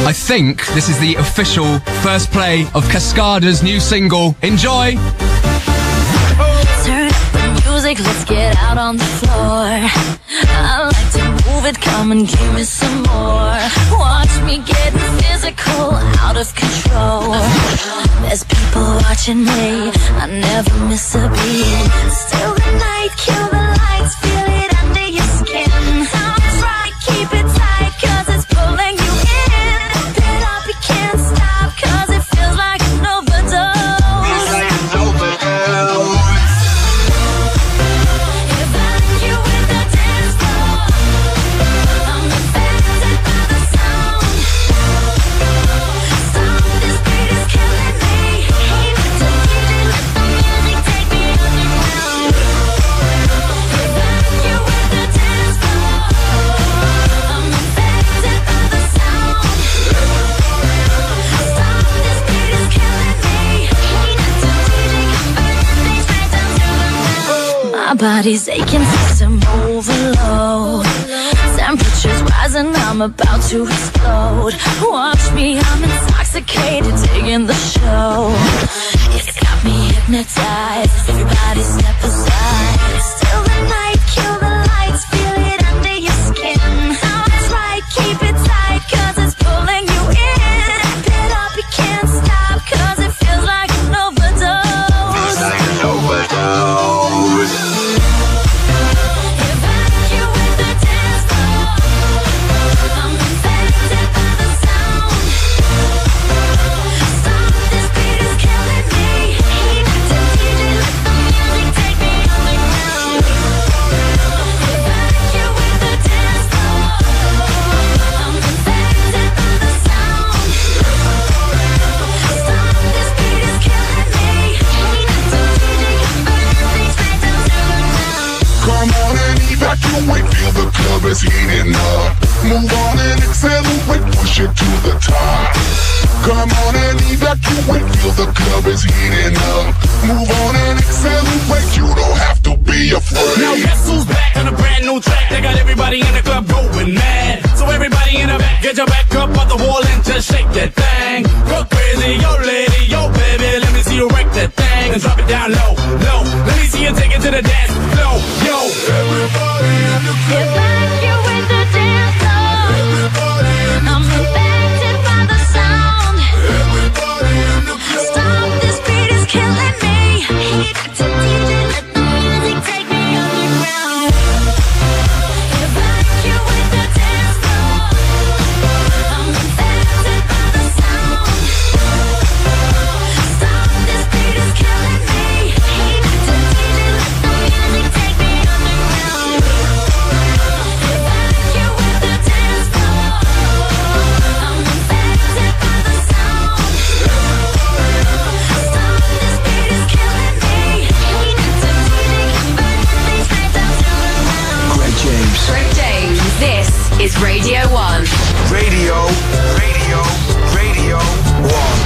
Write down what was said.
I think this is the official first play of Cascada's new single. Enjoy! Turn up the music, let's get out on the floor. I like to move it, come and give me some more. Watch me getting physical, out of control. There's people watching me, I never miss a beat. Still the night, kill the lights, feel it under your skin. Don't try, keep it tight, cause it's pulling you in. Get up, you can't stop, cause it feels like an overdose. My body's aching, system overload. Temperature's rising, I'm about to explode. Watch me, I'm intoxicated, digging the show. It's got me hypnotized, everybody step aside. Still the night, kill the lights, feel it under your skin. That's right, keep it tight, cause it's pulling you in. Wrap it up, you can't stop, cause it feels like an overdose. Feels like an overdose. Feel the club is heating up. Move on and accelerate, push it to the top. Come on and evacuate, feel the club is heating up. Move on and accelerate, you don't have to be afraid. Now guess who's back on a brand new track? They got everybody in the club going mad. So everybody in the back, get your back up on the wall and just shake that thing. Go crazy, yo lady, yo baby, let me see you wreck that thing and drop it down low, low. Let me see you take it to the dance floor, yo. Everybody in the club. If I you with the dance floor, Everybody in the I'm club. affected by the sound. Everybody in the club. Stop, this beat is killing me. Hit it to DJ, let the music take me underground. If I you with the dance floor, I'm affected by the sound. Stop, this beat is killing me. Hit it to DJ, let the music take me underground. If I you with the dance floor, I'm affected by the sound. Stop, this beat is killing me. Hit it to DJ, burn things right down to the ground. Greg James. Greg James, this is Radio 1. Radio 1.